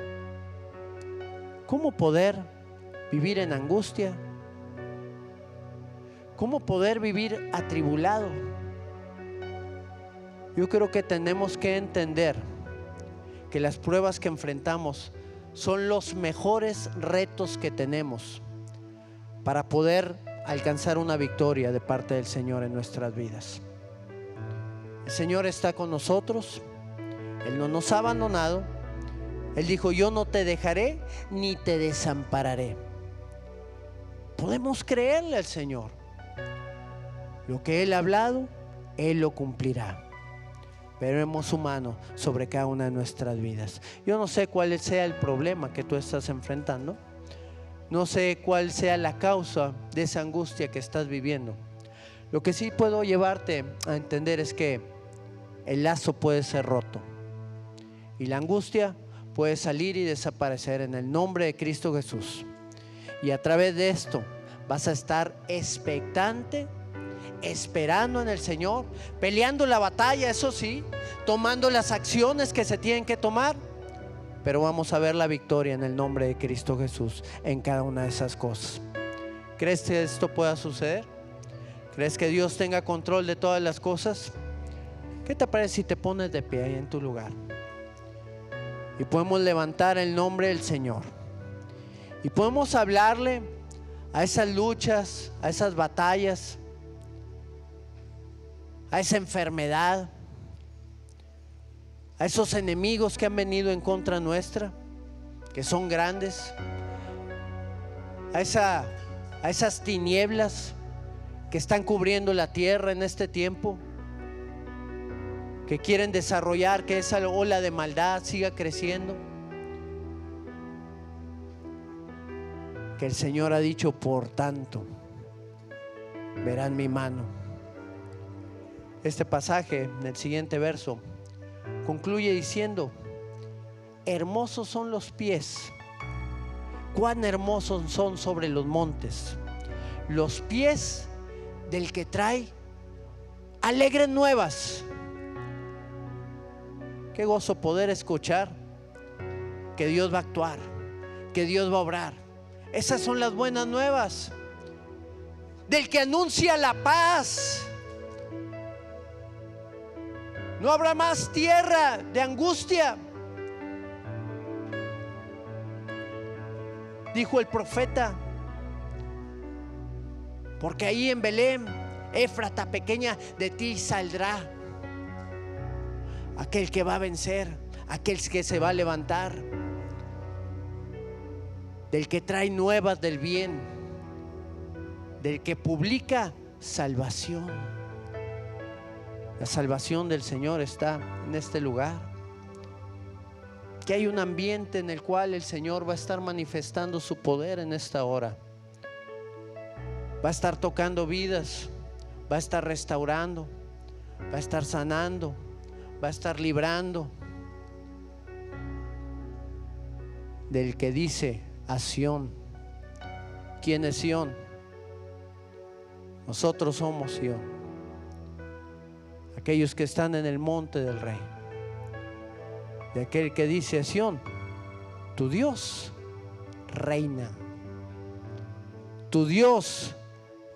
¿Cómo poder vivir en angustia? ¿Cómo poder vivir atribulado? Yo creo que tenemos que entender que las pruebas que enfrentamos son los mejores retos que tenemos para poder alcanzar una victoria de parte del Señor en nuestras vidas. El Señor está con nosotros. Él no nos ha abandonado. Él dijo: yo no te dejaré ni te desampararé. Podemos creerle al Señor. Lo que Él ha hablado, Él lo cumplirá. Veremos su mano sobre cada una de nuestras vidas. Yo no sé cuál sea el problema que tú estás enfrentando. No sé cuál sea la causa de esa angustia que estás viviendo. Lo que sí puedo llevarte a entender es que el lazo puede ser roto y la angustia puede salir y desaparecer en el nombre de Cristo Jesús. Y a través de esto vas a estar expectante, esperando en el Señor, peleando la batalla, eso sí, tomando las acciones que se tienen que tomar, pero vamos a ver la victoria en el nombre de Cristo Jesús en cada una de esas cosas. ¿Crees que esto pueda suceder? ¿Crees que Dios tenga control de todas las cosas? ¿Qué te parece si te pones de pie ahí en tu lugar? Y podemos levantar el nombre del Señor y podemos hablarle a esas luchas, a esas batallas, a esa enfermedad, a esos enemigos que han venido en contra nuestra, que son grandes, a esas tinieblas que están cubriendo la tierra en este tiempo, que quieren desarrollar que esa ola de maldad siga creciendo. Que el Señor ha dicho: por tanto, verán mi mano. Este pasaje, en el siguiente verso, concluye diciendo: hermosos son los pies, cuán hermosos son sobre los montes los pies del que trae alegres nuevas. Qué gozo poder escuchar que Dios va a actuar, que Dios va a obrar. Esas son las buenas nuevas del que anuncia la paz. No habrá más tierra de angustia, dijo el profeta, porque ahí en Belén, Éfrata pequeña, de ti saldrá aquel que va a vencer, aquel que se va a levantar, del que trae nuevas del bien, del que publica salvación. La salvación del Señor está en este lugar. Que hay un ambiente en el cual el Señor va a estar manifestando su poder en esta hora. Va a estar tocando vidas, va a estar restaurando, va a estar sanando, va a estar librando. Del que dice a Sión. ¿Quién es Sión? Nosotros somos Sión, aquellos que están en el monte del Rey. De aquel que dice a Sión: tu Dios reina, tu Dios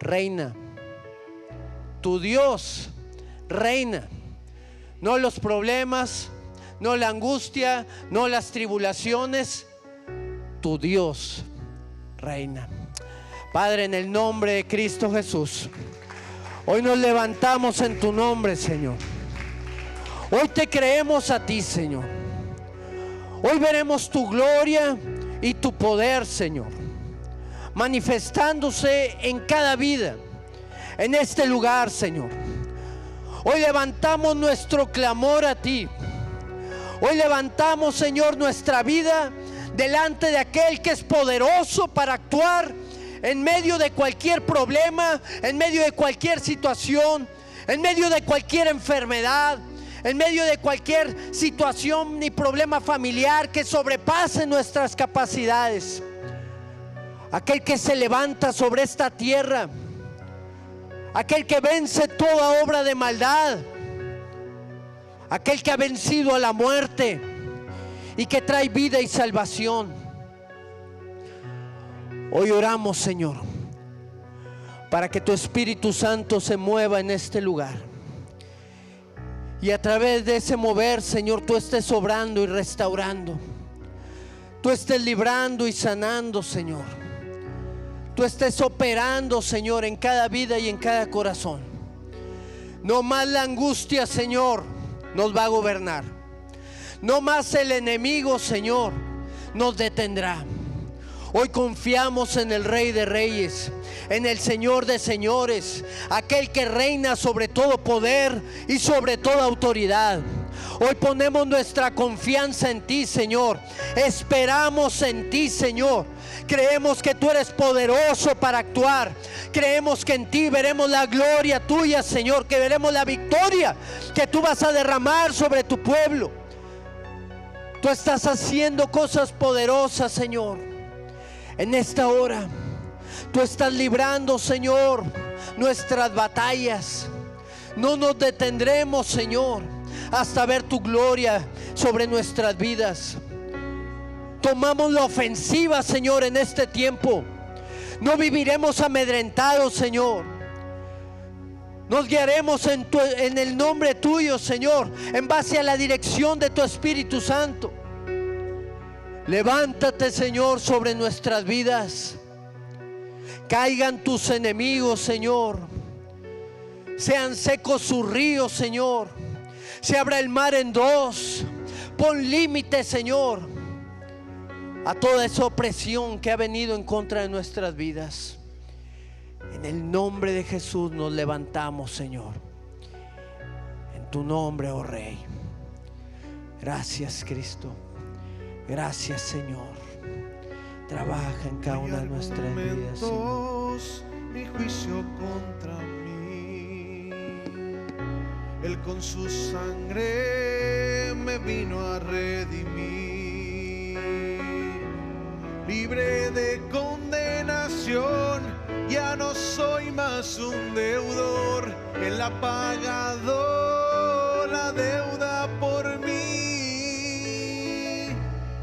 reina, tu Dios reina. No los problemas, no la angustia, no las tribulaciones. Tu Dios reina. Padre, en el nombre de Cristo Jesús, hoy nos levantamos en tu nombre, Señor. Hoy te creemos a ti, Señor. Hoy veremos tu gloria y tu poder, Señor, manifestándose en cada vida, en este lugar, Señor. Hoy levantamos nuestro clamor a ti. Hoy levantamos, Señor, nuestra vida delante de aquel que es poderoso para actuar en medio de cualquier problema, en medio de cualquier situación, en medio de cualquier enfermedad, en medio de cualquier situación ni problema familiar que sobrepase nuestras capacidades. Aquel que se levanta sobre esta tierra, aquel que vence toda obra de maldad, aquel que ha vencido a la muerte y que trae vida y salvación. Hoy oramos, Señor, para que tu Espíritu Santo se mueva en este lugar. Y a través de ese mover, Señor, tú estés obrando y restaurando. Tú estés librando y sanando, Señor. Tú estés operando, Señor, en cada vida y en cada corazón. No más la angustia, Señor, nos va a gobernar. No más el enemigo, Señor, nos detendrá. Hoy confiamos en el Rey de Reyes, en el Señor de Señores, aquel que reina sobre todo poder y sobre toda autoridad. Hoy ponemos nuestra confianza en ti, Señor. Esperamos en ti, Señor. Creemos que tú eres poderoso para actuar. Creemos que en ti veremos la gloria tuya, Señor, que veremos la victoria que tú vas a derramar sobre tu pueblo. Tú estás haciendo cosas poderosas, Señor. En esta hora, tú estás librando, Señor, nuestras batallas. No nos detendremos, Señor, hasta ver tu gloria sobre nuestras vidas. Tomamos la ofensiva, Señor, en este tiempo. No viviremos amedrentados, Señor. Nos guiaremos en el nombre tuyo, Señor, en base a la dirección de tu Espíritu Santo. Levántate, Señor, sobre nuestras vidas. Caigan tus enemigos, Señor. Sean secos sus ríos, Señor. Se abra el mar en dos. Pon límite, Señor, a toda esa opresión que ha venido en contra de nuestras vidas. En el nombre de Jesús nos levantamos, Señor. En tu nombre, oh Rey. Gracias, Cristo. Gracias, Señor. Trabaja en cada una de nuestras vidas, Señor. Mi juicio contra mí, Él con su sangre me vino a redimir. Libre de condenación, ya no soy más un deudor. Él ha pagado la deuda por mí.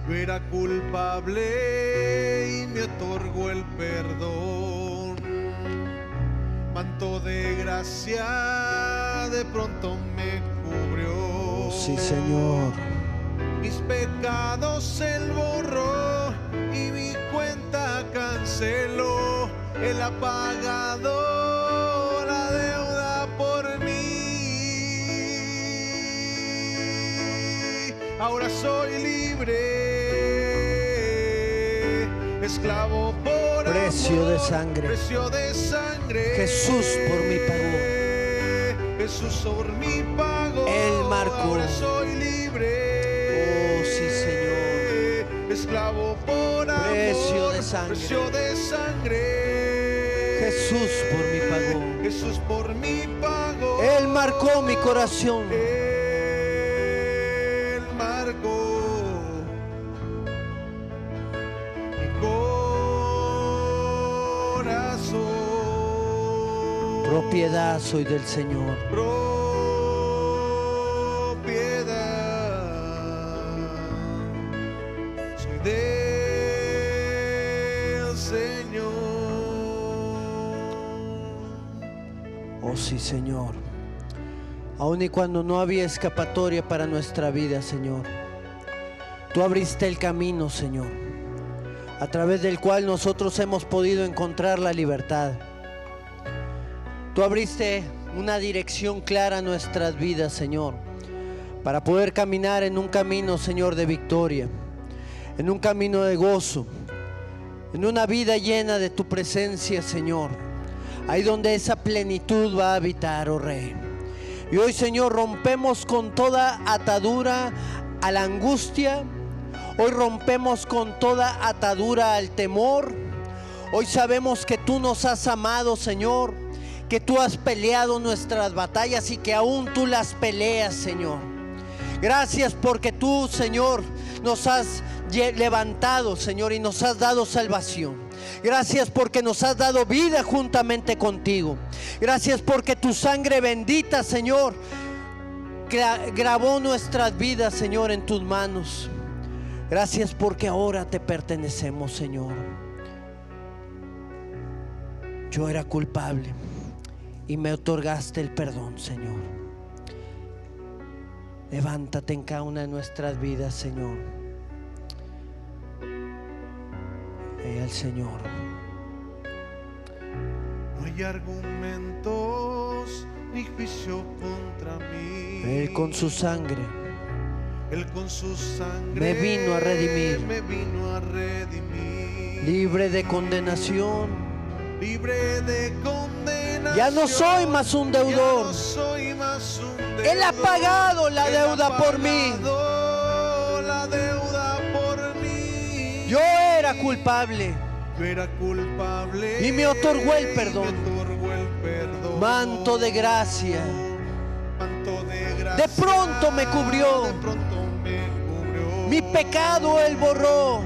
Yo era culpable y me otorgó el perdón. Manto de gracia de pronto me cubrió. Oh, sí, Señor. Mis pecados Él borró y mi cuenta canceló. Él ha pagado la deuda por mí. ahora soy libre, esclavo por Precio amor, de sangre. precio de sangre. Jesús por mí pagó. Jesús por mí pagó. Él marcó. Ahora soy libre. Oh, sí, Señor. Esclavo por Precio amor, de sangre. precio de sangre. Jesús por mí pagó. Jesús por mí pagó. Él marcó mi corazón. Él marcó mi corazón. Propiedad soy del Señor. Soy del Señor. Oh sí, Señor. Aun y cuando no había escapatoria para nuestra vida, Señor, tú abriste el camino, Señor, a través del cual nosotros hemos podido encontrar la libertad. Tú abriste una dirección clara a nuestras vidas, Señor, para poder caminar en un camino, Señor, de victoria, en un camino de gozo, en una vida llena de tu presencia, Señor, ahí donde esa plenitud va a habitar, oh Rey. Y hoy, Señor, rompemos con toda atadura a la angustia. Hoy rompemos con toda atadura al temor. Hoy sabemos que tú nos has amado, Señor, que tú has peleado nuestras batallas y que aún tú las peleas, Señor. Gracias porque tú, Señor, nos has levantado, Señor, y nos has dado salvación. Gracias porque nos has dado vida juntamente contigo. Gracias porque tu sangre bendita, Señor, grabó nuestras vidas, Señor, en tus manos. Gracias porque ahora te pertenecemos, Señor. Yo era culpable y me otorgaste el perdón, Señor. Levántate en cada una de nuestras vidas, Señor. El Señor. No hay argumentos ni juicio contra mí. Él con su sangre Él con su sangre me vino a redimir. me vino a redimir. Libre de condenación. Libre de condenación. Ya no soy más un Ya deudor. no soy más un deudor. Él ha pagado la Él ha deuda por mí. pagado la deuda por mí. Yo era culpable Yo era culpable y me otorgó el perdón. Me otorgó el perdón. Manto de gracia. Manto de gracia. De pronto me cubrió. De pronto me cubrió. Mi pecado Él borró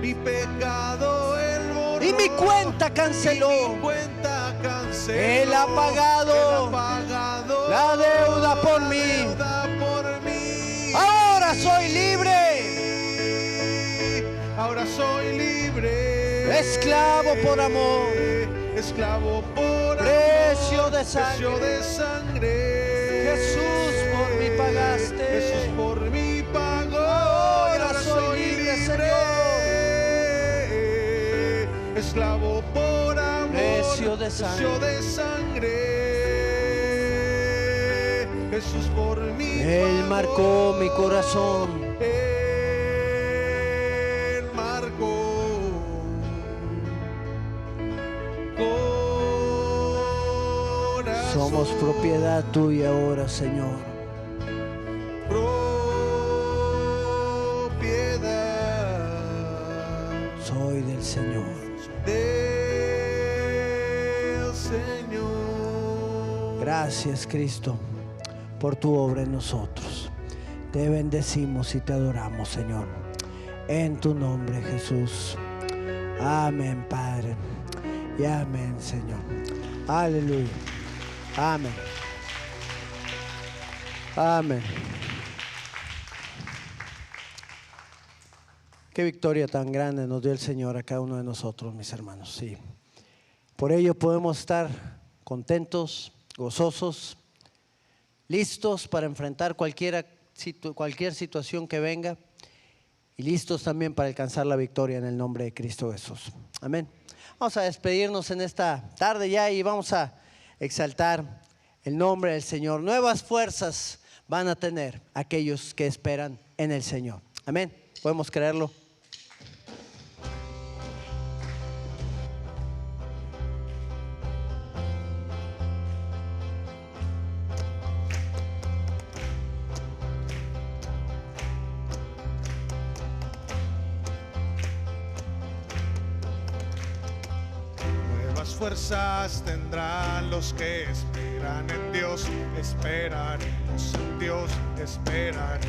Mi pecado Él borró. y mi cuenta canceló. Y mi cuenta canceló. Él ha pagado Él ha pagado la deuda por la mí. deuda por mí. Ahora soy libre. Ahora soy libre. Esclavo por amor. Esclavo por Precio amor. de sangre. Precio de sangre. Jesús, por mí pagaste. Jesús por mí pagó. Ahora soy libre, Esclavo por amor. Precio de sangre. Precio de sangre. Jesús por mí Él pagó. marcó mi corazón. Él marcó corazón. Somos propiedad tuya ahora, Señor. Propiedad Soy del Señor. del Señor. Gracias, Cristo, por tu obra en nosotros. Te bendecimos y te adoramos, Señor. En tu nombre, Jesús. Amén, Padre. Y amén, Señor. Aleluya. Amén. Amén. Qué victoria tan grande nos dio el Señor a cada uno de nosotros, mis hermanos. Sí. Por ello podemos estar contentos, gozosos, listos para enfrentar cualquier situación que venga y listos también para alcanzar la victoria en el nombre de Cristo Jesús. Amén. Vamos a despedirnos en esta tarde ya y vamos a exaltar el nombre del Señor. Nuevas fuerzas van a tener aquellos que esperan en el Señor. Amén. ¿Podemos creerlo? Fuerzas tendrán los que esperan en Dios, esperaremos en Dios, esperaremos.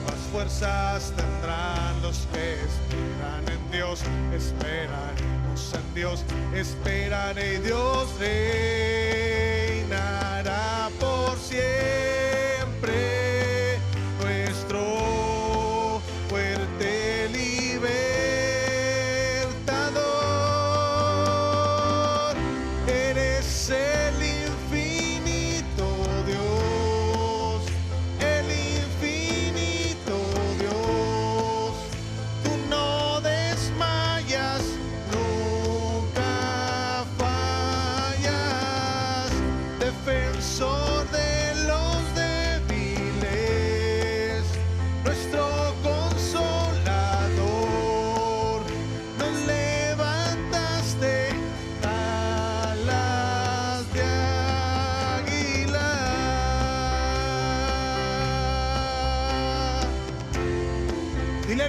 Nuevas fuerzas tendrán los que esperan en Dios, esperaremos en Dios, esperaré y Dios reinará por siempre, nuestro fuerte libertador.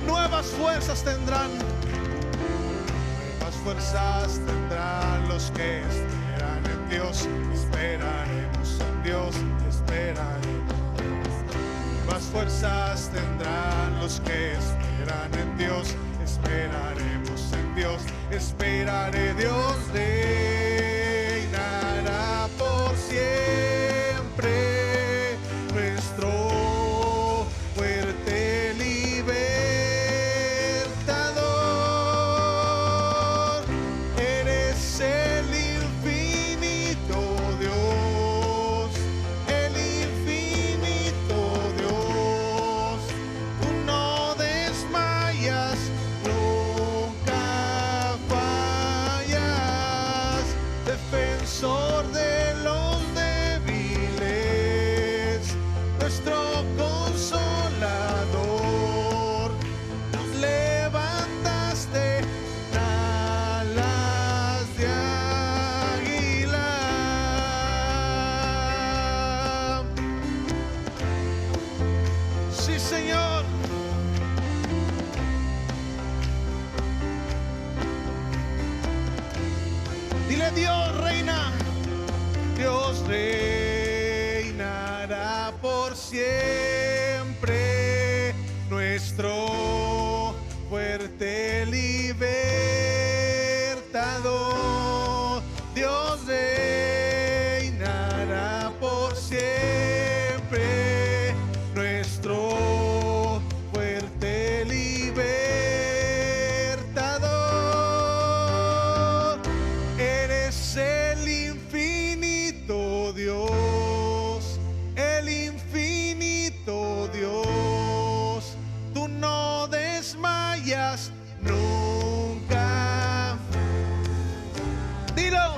Nuevas fuerzas tendrán los que esperan en Dios, esperaremos en Dios, esperaremos. Nuevas fuerzas tendrán los que esperan en Dios, esperaremos en Dios, esperaré, Dios reinará por siempre, nuestro fuerte libertador. Eres el infinito Dios, el infinito Dios. Tú no desmayas, nunca fallas, defensor de los débiles, nuestro consolador. Nos levantaste alas de águila. Sí, Señor. Dile: Dios reina, Dios reinará por siempre, nuestro fuerte libertador. Dios reinará por siempre, nuestro fuerte libertador. Eres el infinito Dios, el infinito Dios. Tú no desmayas nunca. Dilo: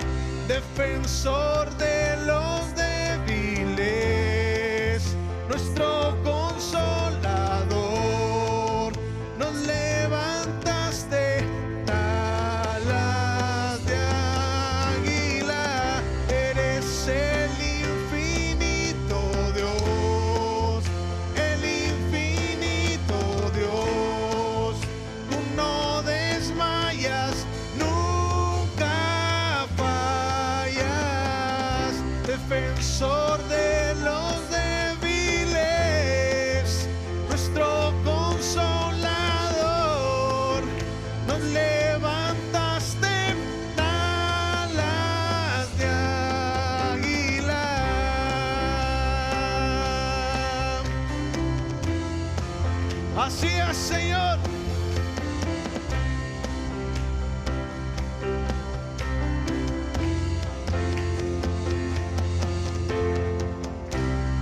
defensor de los débiles, nuestro consolador. Nos levantaste alas de águila. Eres el infinito Dios, el infinito Dios. Tú no desmayas, nunca fallas, defensor de los débiles, nuestro consolador. Nos levantaste alas de águila. Así es, Señor.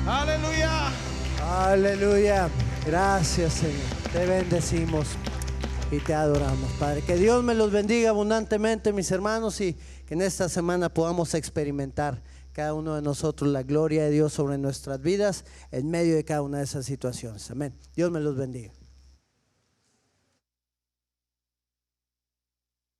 Aleluya. Aleluya. Gracias, Señor. Te bendecimos y te adoramos, Padre. Que Dios me los bendiga abundantemente, mis hermanos, y que en esta semana podamos experimentar cada uno de nosotros la gloria de Dios sobre nuestras vidas en medio de cada una de esas situaciones. Amén. Dios me los bendiga.